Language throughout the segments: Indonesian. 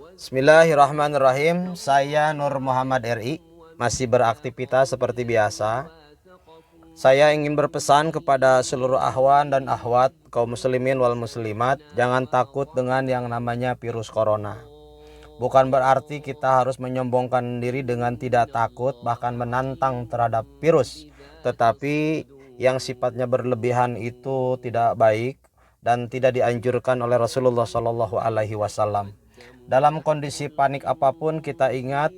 Bismillahirrahmanirrahim. Saya Nur Muhammad RI, masih beraktivitas seperti biasa. Saya ingin berpesan kepada seluruh ahwan dan ahwat kaum muslimin wal muslimat, jangan takut dengan yang namanya virus corona. Bukan berarti kita harus menyombongkan diri dengan tidak takut bahkan menantang terhadap virus, tetapi yang sifatnya berlebihan itu tidak baik dan tidak dianjurkan oleh Rasulullah Shallallahu Alaihi Wasallam. Dalam kondisi panik apapun kita ingat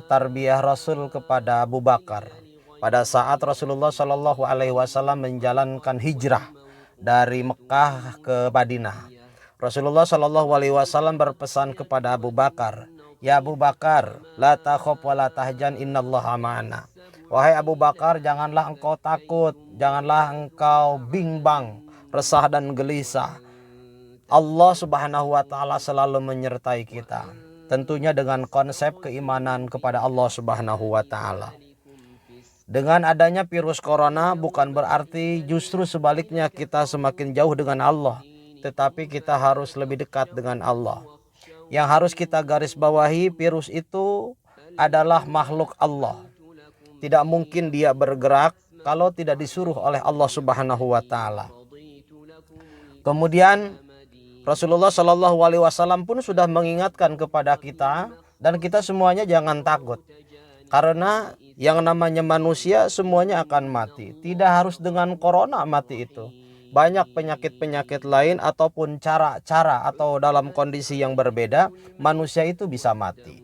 tarbiyah Rasul kepada Abu Bakar pada saat Rasulullah Shallallahu Alaihi Wasallam menjalankan hijrah dari Mekah ke Madinah. Rasulullah Shallallahu Alaihi Wasallam berpesan kepada Abu Bakar, ya Abu Bakar, la takhaf wa la tahzan, innallaha ma'ana. Wahai Abu Bakar, janganlah engkau takut, janganlah engkau bimbang, resah dan gelisah. Allah Subhanahu wa taala selalu menyertai kita. Tentunya dengan konsep keimanan kepada Allah Subhanahu wa taala. Dengan adanya virus corona bukan berarti justru sebaliknya kita semakin jauh dengan Allah, tetapi kita harus lebih dekat dengan Allah. Yang harus kita garis bawahi, virus itu adalah makhluk Allah. Tidak mungkin dia bergerak kalau tidak disuruh oleh Allah Subhanahu wa taala. Kemudian Rasulullah Shallallahu Alaihi Wasallam pun sudah mengingatkan kepada kita dan kita semuanya jangan takut, karena yang namanya manusia semuanya akan mati. Tidak harus dengan corona mati itu. Banyak penyakit-penyakit lain ataupun cara-cara atau dalam kondisi yang berbeda manusia itu bisa mati.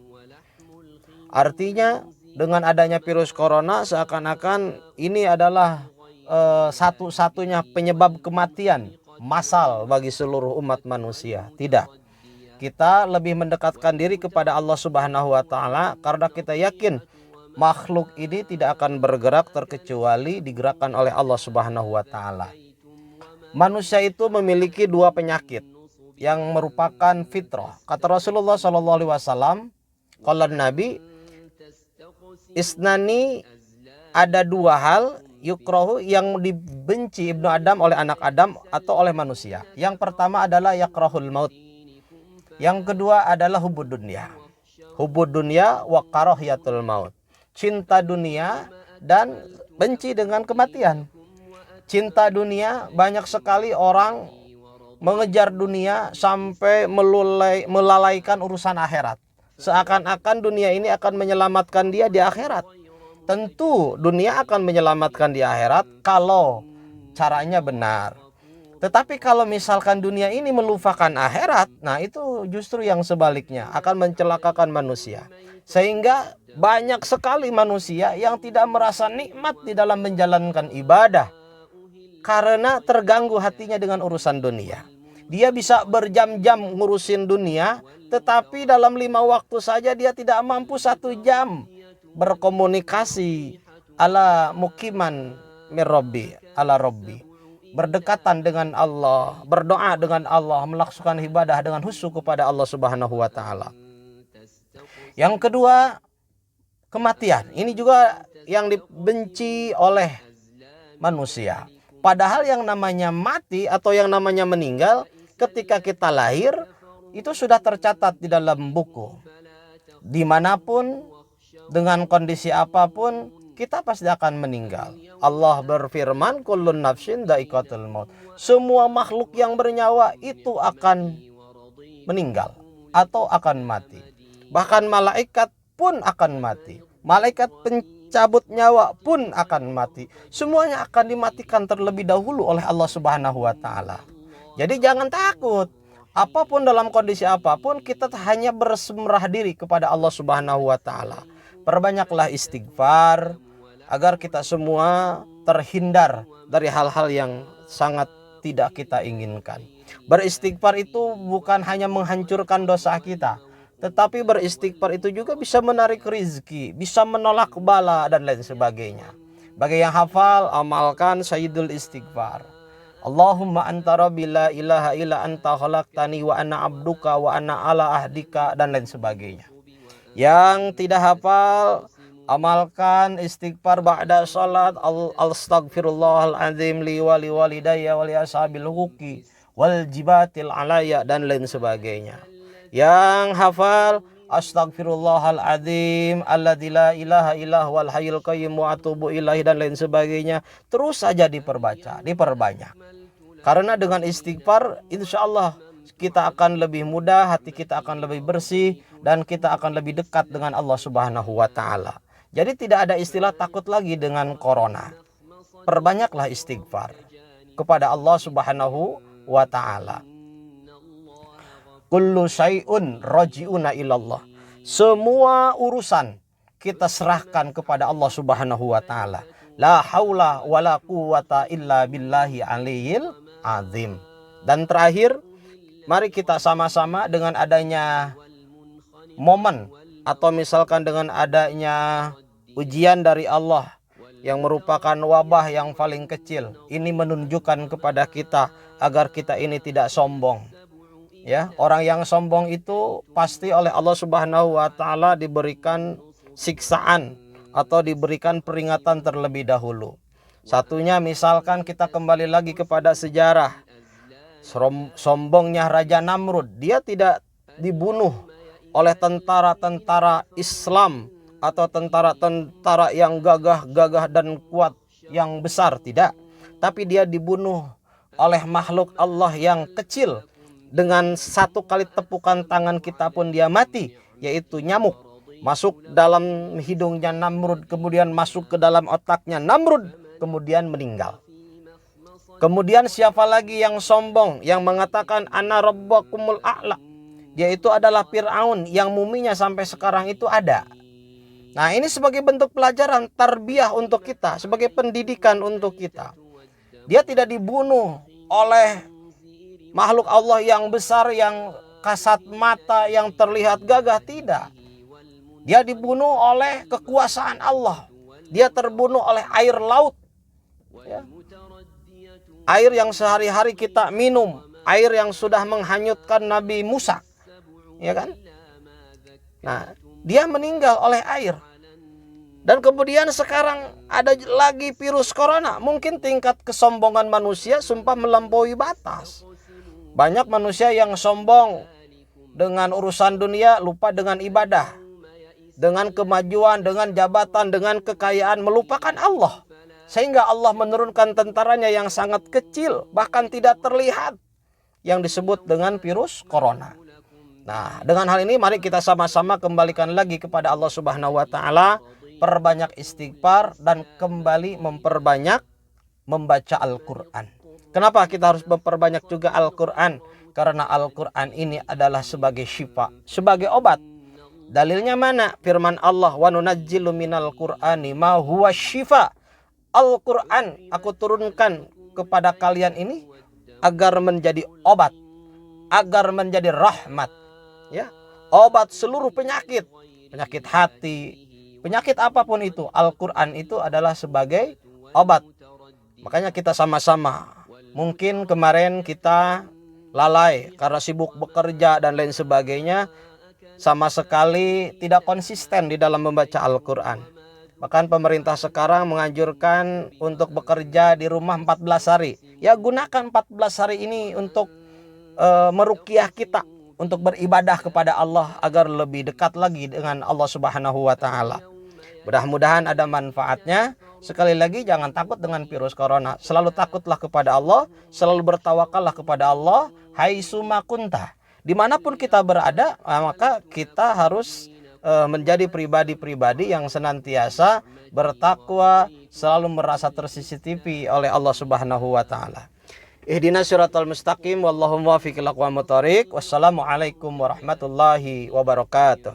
Artinya dengan adanya virus corona seakan-akan ini adalah satu-satunya penyebab kematian massal bagi seluruh umat manusia. Tidak. Kita lebih mendekatkan diri kepada Allah Subhanahu wa taala karena kita yakin makhluk ini tidak akan bergerak terkecuali digerakkan oleh Allah Subhanahu wa taala. Manusia itu memiliki dua penyakit yang merupakan fitrah. Kata Rasulullah sallallahu alaihi wasallam, qala Nabi, isnani, ada dua hal yukrahu yang dibenci Ibnu Adam oleh anak Adam atau oleh manusia. Yang pertama adalah yakrahul maut. Yang kedua adalah hubud dunia. Hubud dunia wa karahiyatul maut. Cinta dunia dan benci dengan kematian. Cinta dunia, banyak sekali orang mengejar dunia sampai melalaikan urusan akhirat. Seakan-akan dunia ini akan menyelamatkan dia di akhirat. Tentu dunia akan menyelamatkan di akhirat kalau caranya benar. Tetapi kalau misalkan dunia ini melupakan akhirat, nah itu justru yang sebaliknya akan mencelakakan manusia. Sehingga banyak sekali manusia yang tidak merasa nikmat di dalam menjalankan ibadah karena terganggu hatinya dengan urusan dunia. Dia bisa berjam-jam ngurusin dunia, tetapi dalam 5 waktu saja dia tidak mampu 1 jam berkomunikasi ala mukiman mirrobbi ala robbi, berdekatan dengan Allah, berdoa dengan Allah, melaksanakan ibadah dengan khusyuk kepada Allah Subhanahu wa taala. Yang kedua, kematian. Ini juga yang dibenci oleh manusia. Padahal yang namanya mati atau yang namanya meninggal ketika kita lahir itu sudah tercatat di dalam buku. Dimanapun, dengan kondisi apapun, kita pasti akan meninggal. Allah berfirman, kullun nafsin dha'iqatul maut. Semua makhluk yang bernyawa itu akan meninggal atau akan mati. Bahkan malaikat pun akan mati. Malaikat pencabut nyawa pun akan mati. Semuanya akan dimatikan terlebih dahulu oleh Allah Subhanahu wa taala. Jadi jangan takut. Apapun dalam kondisi apapun, kita hanya berserah diri kepada Allah Subhanahu wa taala. Perbanyaklah istighfar agar kita semua terhindar dari hal-hal yang sangat tidak kita inginkan. Beristighfar itu bukan hanya menghancurkan dosa kita, tetapi beristighfar itu juga bisa menarik rizki, bisa menolak bala dan lain sebagainya. Bagi yang hafal, amalkan sayyidul istighfar. Allahumma anta rabbi la ilaha illa anta khalaqtani wa ana abduka wa ana ala ahdika dan lain sebagainya. Yang tidak hafal, amalkan istighfar ba'da salat, astaghfirullahaladzim li wali walidayya wali ashabil huquqi wal jibatil alaya dan lain sebagainya. Yang hafal Astaghfirullahaladzim alladzi la ilaha illa huwal hayyul qayyum wa atubu ilaihi dan lain sebagainya. Terus saja diperbanyak. Karena dengan istighfar insyaallah kita akan lebih mudah, hati kita akan lebih bersih, dan kita akan lebih dekat dengan Allah Subhanahu wa taala. Jadi tidak ada istilah takut lagi dengan corona. Perbanyaklah istighfar kepada Allah Subhanahu wa taala. Kullu syai'un raji'una ilallah. Semua urusan kita serahkan kepada Allah Subhanahu wa taala. La haula wala quwata illa billahi aliyil azim. Dan terakhir, mari kita sama-sama dengan adanya momen atau misalkan dengan adanya ujian dari Allah yang merupakan wabah yang paling kecil, ini menunjukkan kepada kita agar kita ini tidak sombong. Ya, orang yang sombong itu pasti oleh Allah Subhanahu wa taala diberikan siksaan atau diberikan peringatan terlebih dahulu. Satunya misalkan kita kembali lagi kepada sejarah. Sombongnya Raja Namrud, dia tidak dibunuh oleh tentara-tentara Islam atau tentara-tentara yang gagah dan kuat yang besar, tidak. Tapi dia dibunuh oleh makhluk Allah yang kecil. Dengan satu kali tepukan tangan kita pun dia mati, yaitu nyamuk. Masuk dalam hidungnya Namrud, kemudian masuk ke dalam otaknya Namrud, kemudian meninggal. Kemudian siapa lagi yang sombong, yang mengatakan ana rabbakumul a'la, yaitu adalah Fir'aun yang muminya sampai sekarang itu ada. Nah, ini sebagai bentuk pelajaran tarbiyah untuk kita, sebagai pendidikan untuk kita. Dia tidak dibunuh oleh makhluk Allah yang besar, yang kasat mata, yang terlihat gagah, tidak. Dia dibunuh oleh kekuasaan Allah. Dia terbunuh oleh air laut. Ya. Air yang sehari-hari kita minum, air yang sudah menghanyutkan Nabi Musa. Ya kan? Nah, dia meninggal oleh air. Dan kemudian sekarang ada lagi virus corona. Mungkin tingkat kesombongan manusia sumpah melampaui batas. Banyak manusia yang sombong dengan urusan dunia, lupa dengan ibadah, dengan kemajuan, dengan jabatan, dengan kekayaan, melupakan Allah. Sehingga Allah menurunkan tentaranya yang sangat kecil, bahkan tidak terlihat, yang disebut dengan virus corona. Nah, dengan hal ini mari kita sama-sama kembalikan lagi kepada Allah Subhanahu wa taala, perbanyak istighfar dan kembali memperbanyak membaca Al-Qur'an. Kenapa kita harus memperbanyak juga Al-Quran? Karena Al-Quran ini adalah sebagai syifa, sebagai obat. Dalilnya mana? Firman Allah, wa nunazzilu minal Qur'ani ma huwa syifa. Al-Quran aku turunkan kepada kalian ini agar menjadi obat, agar menjadi rahmat. Ya, obat seluruh penyakit, penyakit hati, penyakit apapun itu. Al-Quran itu adalah sebagai obat. Makanya kita sama-sama. Mungkin kemarin kita lalai karena sibuk bekerja dan lain sebagainya, sama sekali tidak konsisten di dalam membaca Al-Quran. Bahkan pemerintah sekarang menganjurkan untuk bekerja di rumah 14 hari. Ya, gunakan 14 hari ini untuk meruqyah kita, untuk beribadah kepada Allah agar lebih dekat lagi dengan Allah Subhanahu wa taala. Mudah-mudahan ada manfaatnya. Sekali lagi, jangan takut dengan virus corona. Selalu takutlah kepada Allah, selalu bertawakallah kepada Allah. Haitsuma kunta, dimanapun kita berada, maka kita harus menjadi pribadi-pribadi yang senantiasa bertakwa, selalu merasa tersisitipi oleh Allah Subhanahu wa taala. Ihdinas siratal mustaqim, wallahu muwaffiq ila aqwamit thoriq. Wassalamualaikum warahmatullahi wabarakatuh.